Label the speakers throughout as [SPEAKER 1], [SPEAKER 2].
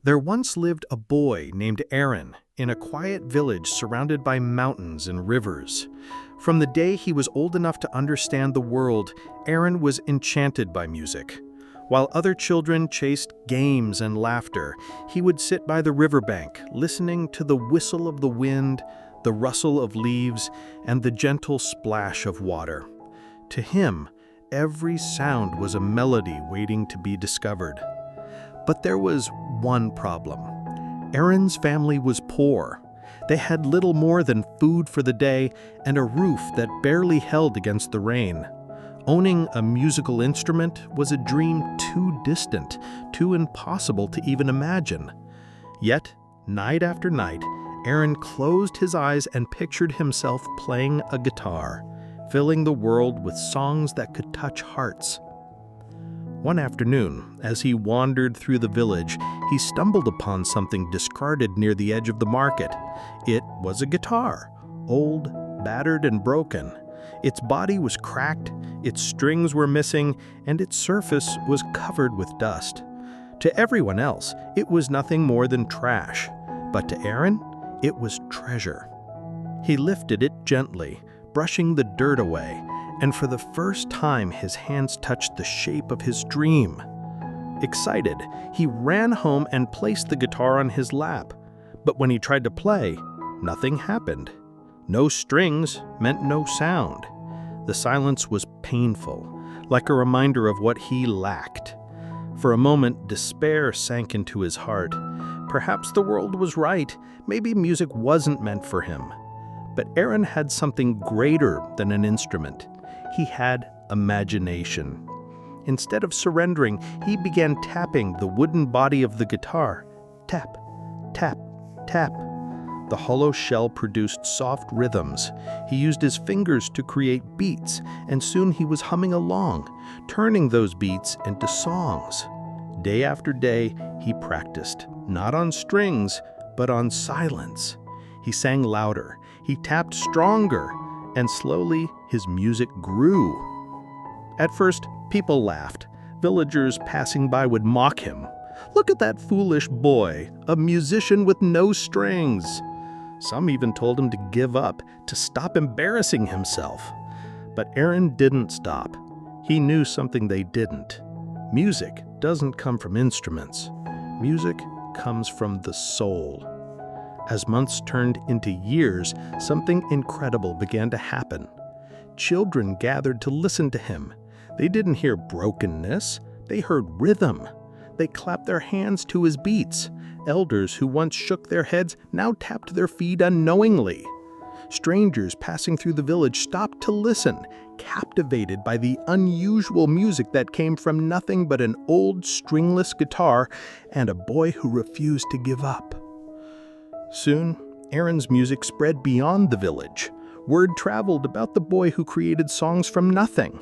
[SPEAKER 1] There once lived a boy named Arin in a quiet village surrounded by mountains and rivers. From the day he was old enough to understand the world, Arin was enchanted by music. While other children chased games and laughter, he would sit by the riverbank, listening to the whistle of the wind, the rustle of leaves, and the gentle splash of water. To him, every sound was a melody waiting to be discovered. But there was one problem. Arin's family was poor. They had little more than food for the day and a roof that barely held against the rain. Owning a musical instrument was a dream too distant, too impossible to even imagine. Yet, night after night, Arin closed his eyes and pictured himself playing a guitar, filling the world with songs that could touch hearts. One afternoon, as he wandered through the village, he stumbled upon something discarded near the edge of the market. It was a guitar, old, battered, and broken. Its body was cracked, its strings were missing, and its surface was covered with dust. To everyone else, it was nothing more than trash, but to Arin, it was treasure. He lifted it gently, brushing the dirt away, and for the first time his hands touched the shape of his dream. Excited, he ran home and placed the guitar on his lap. But when he tried to play, nothing happened. No strings meant no sound. The silence was painful, like a reminder of what he lacked. For a moment, despair sank into his heart. Perhaps the world was right. Maybe music wasn't meant for him. But Arin had something greater than an instrument. He had imagination. Instead of surrendering, he began tapping the wooden body of the guitar. Tap, tap, tap. The hollow shell produced soft rhythms. He used his fingers to create beats, and soon he was humming along, turning those beats into songs. Day after day, he practiced, not on strings, but on silence. He sang louder, he tapped stronger, and slowly his music grew. At first, people laughed. Villagers passing by would mock him. "Look at that foolish boy, a musician with no strings." Some even told him to give up, to stop embarrassing himself. But Arin didn't stop. He knew something they didn't. Music doesn't come from instruments. Music comes from the soul. As months turned into years, something incredible began to happen. Children gathered to listen to him. They didn't hear brokenness, they heard rhythm. They clapped their hands to his beats. Elders who once shook their heads now tapped their feet unknowingly. Strangers passing through the village stopped to listen, captivated by the unusual music that came from nothing but an old stringless guitar and a boy who refused to give up. Soon, Arin's music spread beyond the village. Word traveled about the boy who created songs from nothing.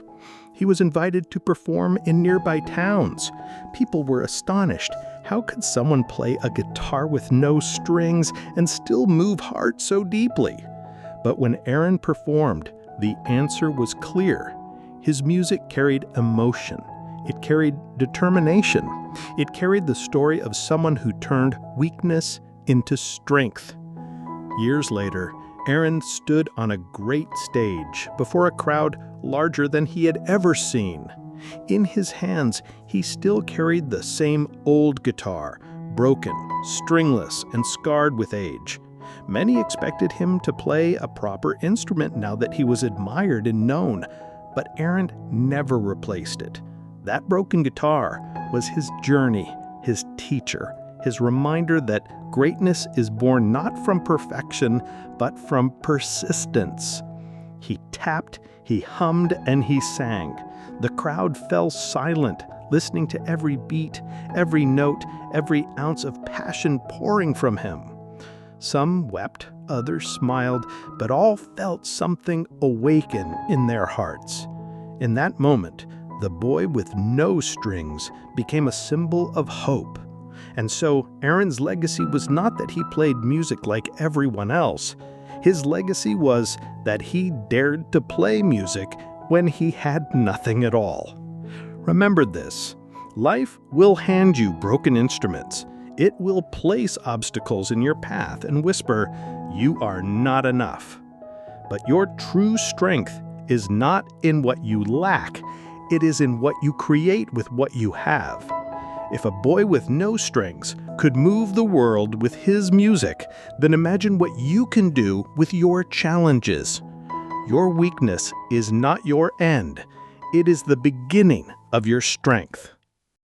[SPEAKER 1] He was invited to perform in nearby towns. People were astonished. How could someone play a guitar with no strings and still move hearts so deeply? But when Arin performed, the answer was clear. His music carried emotion. It carried determination. It carried the story of someone who turned weakness into strength. Years later, Arin stood on a great stage before a crowd larger than he had ever seen. In his hands, he still carried the same old guitar, broken, stringless, and scarred with age. Many expected him to play a proper instrument now that he was admired and known, but Arin never replaced it. That broken guitar was his journey, his teacher, his reminder that greatness is born not from perfection, but from persistence. He tapped, he hummed, and he sang. The crowd fell silent, listening to every beat, every note, every ounce of passion pouring from him. Some wept, others smiled, but all felt something awaken in their hearts. In that moment, the boy with no strings became a symbol of hope. And so, Arin's legacy was not that he played music like everyone else. His legacy was that he dared to play music when he had nothing at all. Remember this: life will hand you broken instruments. It will place obstacles in your path and whisper, "You are not enough." But your true strength is not in what you lack, it is in what you create with what you have. If a boy with no strings could move the world with his music, then imagine what you can do with your challenges. Your weakness is not your end, it is the beginning of your strength.